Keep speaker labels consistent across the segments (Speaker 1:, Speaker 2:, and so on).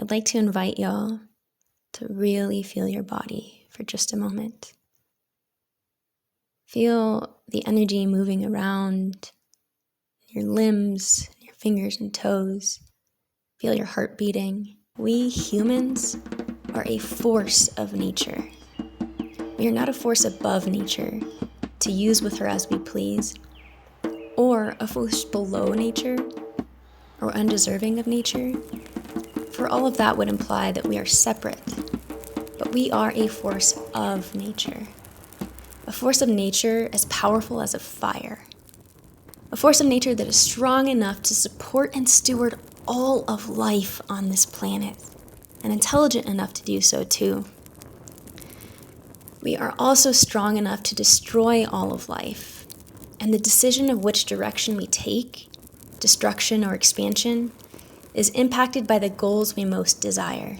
Speaker 1: I'd like to invite y'all to really feel your body for just a moment. Feel the energy moving around your limbs, your fingers and toes. Feel your heart beating. We humans are a force of nature. We are not a force above nature to use with her as we please, or a force below nature or undeserving of nature. For all of that would imply that we are separate, but we are a force of nature. A force of nature as powerful as a fire. A force of nature that is strong enough to support and steward all of life on this planet, and intelligent enough to do so too. We are also strong enough to destroy all of life, and the decision of which direction we take, destruction or expansion, is impacted by the goals we most desire.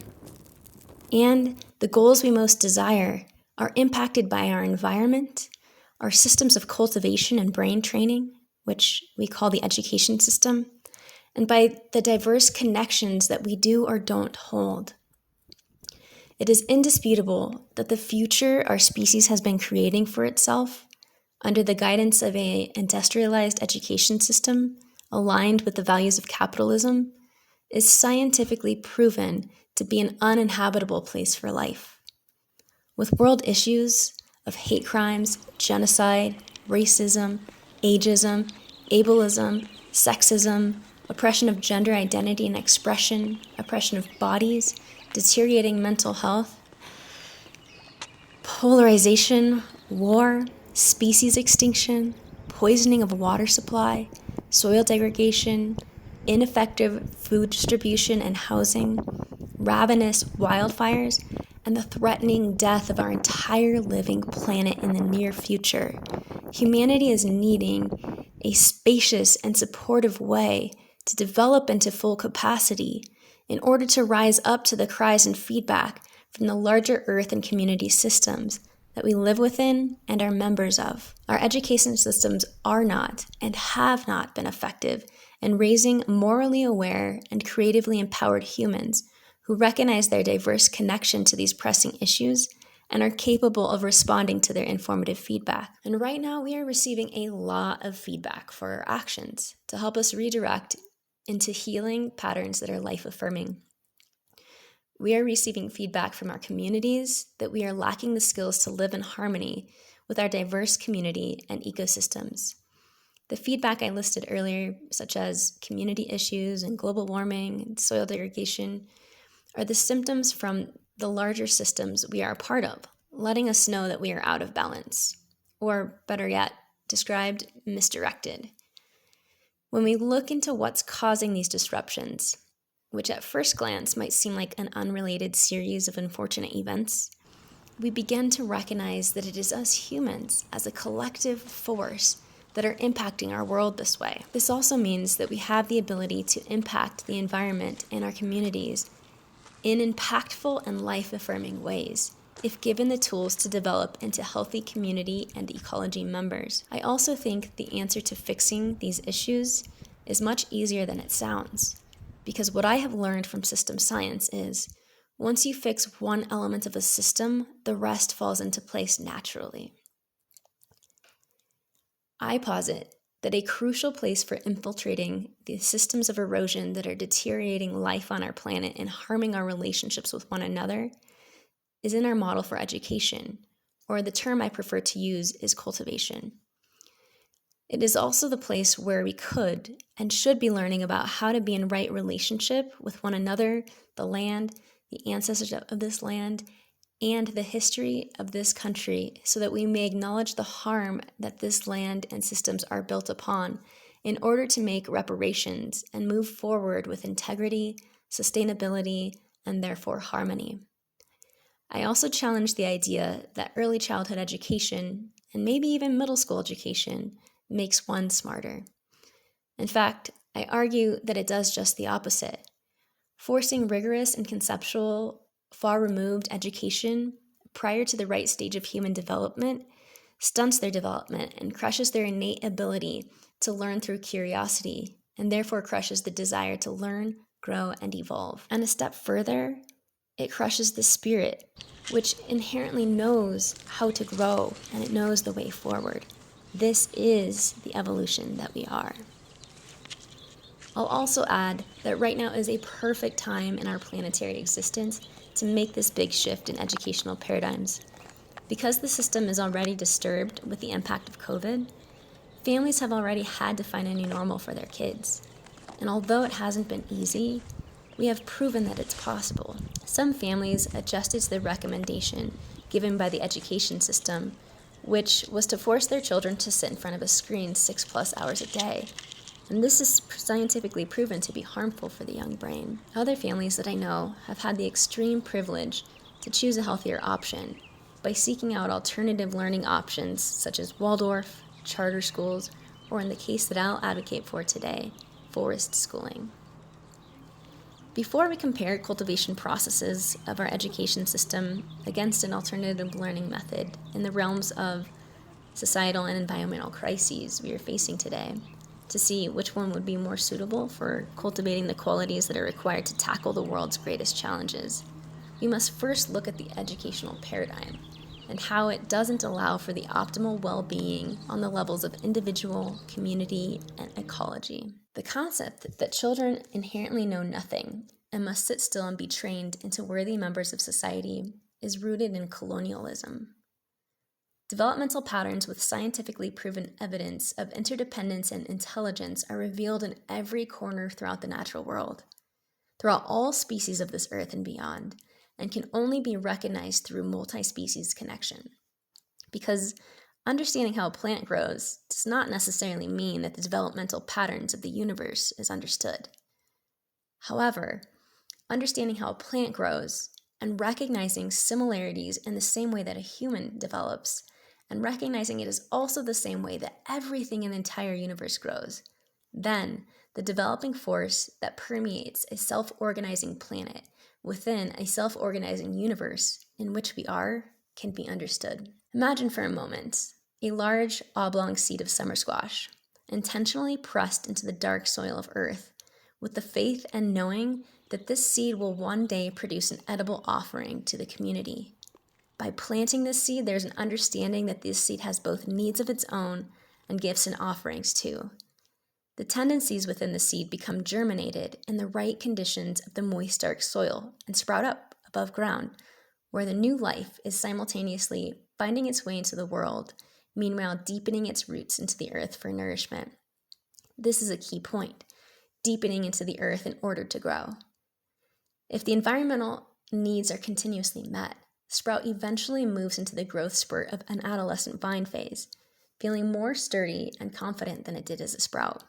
Speaker 1: And the goals we most desire are impacted by our environment, our systems of cultivation and brain training, which we call the education system, and by the diverse connections that we do or don't hold. It is indisputable that the future our species has been creating for itself, under the guidance of an industrialized education system aligned with the values of capitalism, is scientifically proven to be an uninhabitable place for life. With world issues of hate crimes, genocide, racism, ageism, ableism, sexism, oppression of gender identity and expression, oppression of bodies, deteriorating mental health, polarization, war, species extinction, poisoning of water supply, soil degradation, ineffective food distribution and housing, ravenous wildfires, and the threatening death of our entire living planet in the near future, humanity is needing a spacious and supportive way to develop into full capacity in order to rise up to the cries and feedback from the larger earth and community systems that we live within and are members of. Our education systems are not and have not been effective in raising morally aware and creatively empowered humans who recognize their diverse connection to these pressing issues and are capable of responding to their informative feedback. And right now we are receiving a lot of feedback for our actions to help us redirect into healing patterns that are life-affirming. We are receiving feedback from our communities that we are lacking the skills to live in harmony with our diverse community and ecosystems. The feedback I listed earlier, such as community issues and global warming and soil degradation, are the symptoms from the larger systems we are a part of, letting us know that we are out of balance, or better yet, described, misdirected. When we look into what's causing these disruptions, which at first glance might seem like an unrelated series of unfortunate events, we begin to recognize that it is us humans as a collective force that are impacting our world this way. This also means that we have the ability to impact the environment and our communities in impactful and life-affirming ways, if given the tools to develop into healthy community and ecology members. I also think the answer to fixing these issues is much easier than it sounds, because what I have learned from system science is, once you fix one element of a system, the rest falls into place naturally. I posit that a crucial place for infiltrating the systems of erosion that are deteriorating life on our planet and harming our relationships with one another is in our model for education, or the term I prefer to use is cultivation. It is also the place where we could and should be learning about how to be in right relationship with one another, the land, the ancestors of this land, and the history of this country, so that we may acknowledge the harm that this land and systems are built upon in order to make reparations and move forward with integrity, sustainability, and therefore harmony. I also challenge the idea that early childhood education, and maybe even middle school education, makes one smarter. In fact, I argue that it does just the opposite. Forcing rigorous and conceptual, far-removed education prior to the right stage of human development stunts their development and crushes their innate ability to learn through curiosity, and therefore crushes the desire to learn, grow, and evolve. And a step further, it crushes the spirit, which inherently knows how to grow and it knows the way forward. This is the evolution that we are. I'll also add that right now is a perfect time in our planetary existence to make this big shift in educational paradigms. Because the system is already disturbed with the impact of COVID, families have already had to find a new normal for their kids. And although it hasn't been easy, we have proven that it's possible. Some families adjusted to the recommendation given by the education system, which was to force their children to sit in front of a screen 6+ hours a day. And this is scientifically proven to be harmful for the young brain. Other families that I know have had the extreme privilege to choose a healthier option by seeking out alternative learning options such as Waldorf, charter schools, or in the case that I'll advocate for today, forest schooling. Before we compare cultivation processes of our education system against an alternative learning method in the realms of societal and environmental crises we are facing today, to see which one would be more suitable for cultivating the qualities that are required to tackle the world's greatest challenges, we must first look at the educational paradigm and how it doesn't allow for the optimal well-being on the levels of individual, community, and ecology. The concept that children inherently know nothing and must sit still and be trained into worthy members of society is rooted in colonialism. Developmental patterns with scientifically proven evidence of interdependence and intelligence are revealed in every corner throughout the natural world, throughout all species of this earth and beyond, and can only be recognized through multi-species connection. Because understanding how a plant grows does not necessarily mean that the developmental patterns of the universe is understood. However, understanding how a plant grows and recognizing similarities in the same way that a human develops, and recognizing it is also the same way that everything in the entire universe grows, then the developing force that permeates a self-organizing planet within a self-organizing universe in which we are can be understood. Imagine for a moment a large oblong seed of summer squash, intentionally pressed into the dark soil of Earth, with the faith and knowing that this seed will one day produce an edible offering to the community. By planting this seed, there's an understanding that this seed has both needs of its own and gifts and offerings too. The tendencies within the seed become germinated in the right conditions of the moist, dark soil and sprout up above ground, where the new life is simultaneously finding its way into the world, meanwhile deepening its roots into the earth for nourishment. This is a key point, deepening into the earth in order to grow. If the environmental needs are continuously met, sprout eventually moves into the growth spurt of an adolescent vine phase, feeling more sturdy and confident than it did as a sprout.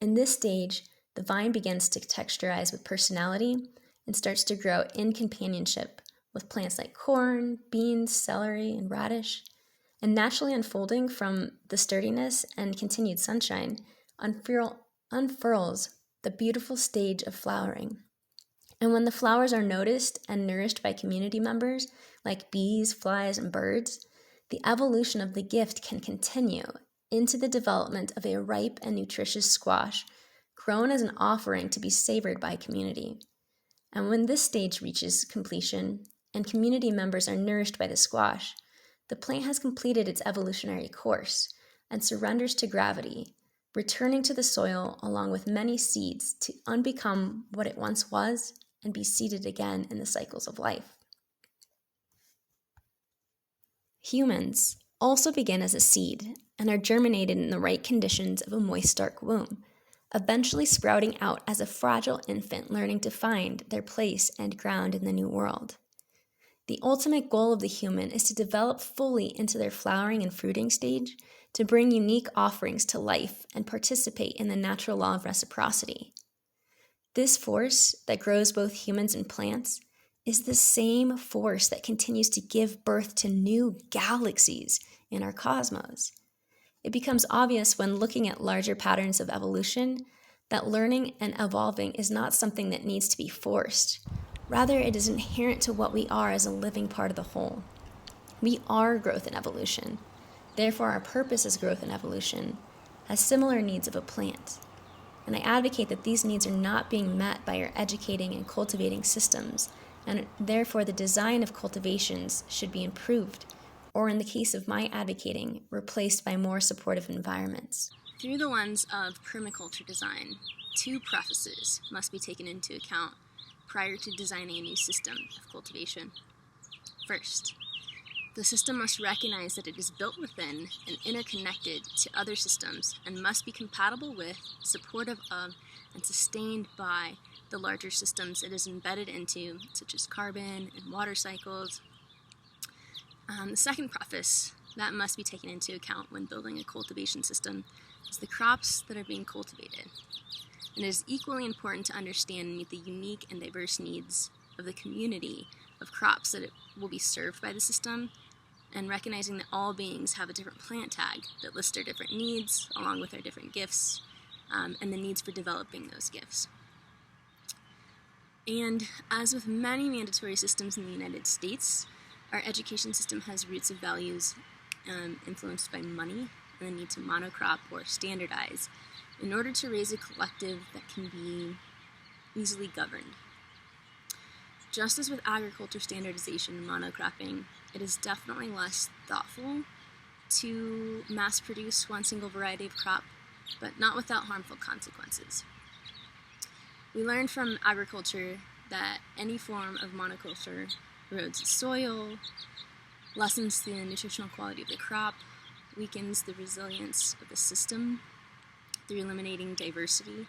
Speaker 1: In this stage, the vine begins to texturize with personality and starts to grow in companionship with plants like corn, beans, celery, and radish, and naturally unfolding from the sturdiness and continued sunshine, unfurls the beautiful stage of flowering. And when the flowers are noticed and nourished by community members like bees, flies, and birds, the evolution of the gift can continue into the development of a ripe and nutritious squash grown as an offering to be savored by community. And when this stage reaches completion and community members are nourished by the squash, the plant has completed its evolutionary course and surrenders to gravity, returning to the soil along with many seeds to unbecome what it once was and be seeded again in the cycles of life. Humans also begin as a seed and are germinated in the right conditions of a moist, dark womb, eventually sprouting out as a fragile infant learning to find their place and ground in the new world. The ultimate goal of the human is to develop fully into their flowering and fruiting stage, to bring unique offerings to life and participate in the natural law of reciprocity. This force that grows both humans and plants is the same force that continues to give birth to new galaxies in our cosmos. It becomes obvious when looking at larger patterns of evolution that learning and evolving is not something that needs to be forced. Rather, it is inherent to what we are as a living part of the whole. We are growth and evolution. Therefore, our purpose as growth and evolution has similar needs of a plant. and I advocate that these needs are not being met by our educating and cultivating systems, and therefore the design of cultivations should be improved, or in the case of my advocating, replaced by more supportive environments. Through the lens of permaculture design, two prefaces must be taken into account prior to designing a new system of cultivation. First, the system must recognize that it is built within and interconnected to other systems and must be compatible with, supportive of, and sustained by the larger systems it is embedded into, such as carbon and water cycles. The second preface that must be taken into account when building a cultivation system is the crops that are being cultivated. And it is equally important to understand and meet the unique and diverse needs of the community of crops that will be served by the system, and recognizing that all beings have a different plant tag that lists their different needs along with their different gifts and the needs for developing those gifts. And as with many mandatory systems in the United States, our education system has roots of values influenced by money and the need to monocrop or standardize in order to raise a collective that can be easily governed. Just as with agriculture standardization and monocropping, it is definitely less thoughtful to mass produce one single variety of crop, but not without harmful consequences. We learned from agriculture that any form of monoculture erodes the soil, lessens the nutritional quality of the crop, weakens the resilience of the system through eliminating diversity,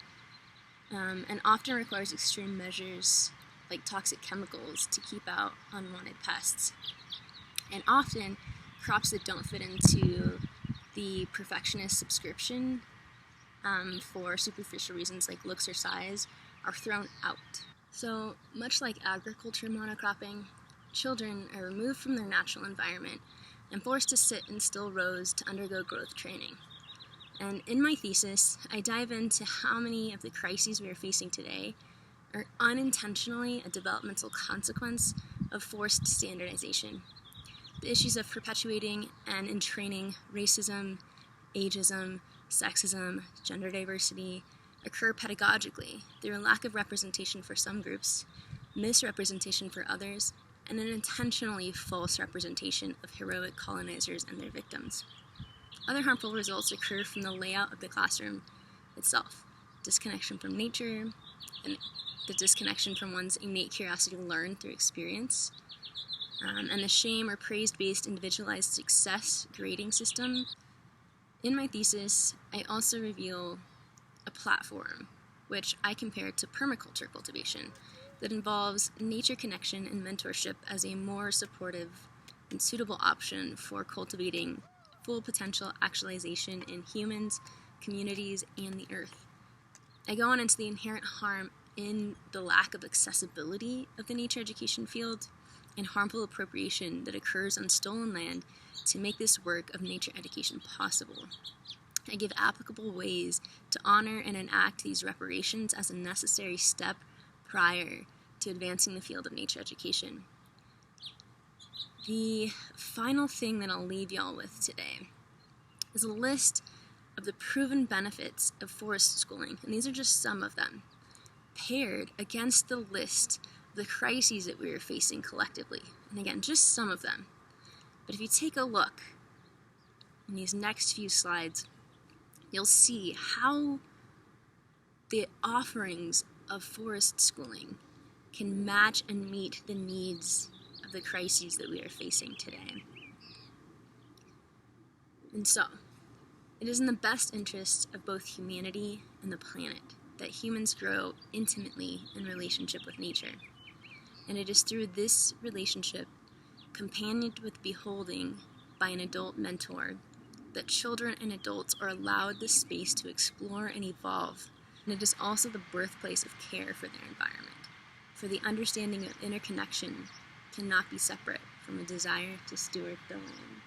Speaker 1: and often requires extreme measures like toxic chemicals to keep out unwanted pests. And often, crops that don't fit into the perfectionist subscription for superficial reasons like looks or size are thrown out. So, much like agriculture monocropping, children are removed from their natural environment and forced to sit in still rows to undergo growth training. And in my thesis, I dive into how many of the crises we are facing today are unintentionally a developmental consequence of forced standardization. The issues of perpetuating and entraining racism, ageism, sexism, gender diversity occur pedagogically through a lack of representation for some groups, misrepresentation for others, and an intentionally false representation of heroic colonizers and their victims. Other harmful results occur from the layout of the classroom itself, disconnection from nature, and the disconnection from one's innate curiosity to learn through experience, and the shame or praise-based individualized success grading system. In my thesis, I also reveal a platform which I compare to permaculture cultivation that involves nature connection and mentorship as a more supportive and suitable option for cultivating full potential actualization in humans, communities, and the earth. I go on into the inherent harm in the lack of accessibility of the nature education field and harmful appropriation that occurs on stolen land to make this work of nature education possible. I give applicable ways to honor and enact these reparations as a necessary step prior to advancing the field of nature education. The final thing that I'll leave y'all with today is a list of the proven benefits of forest schooling, and these are just some of them, paired against the list of the crises that we are facing collectively. And again, just some of them. But if you take a look in these next few slides, you'll see how the offerings of forest schooling can match and meet the needs of the crises that we are facing today. And so, it is in the best interest of both humanity and the planet that humans grow intimately in relationship with nature. And it is through this relationship, companioned with beholding by an adult mentor, that children and adults are allowed the space to explore and evolve. And it is also the birthplace of care for their environment. For the understanding of interconnection cannot be separate from a desire to steward the land.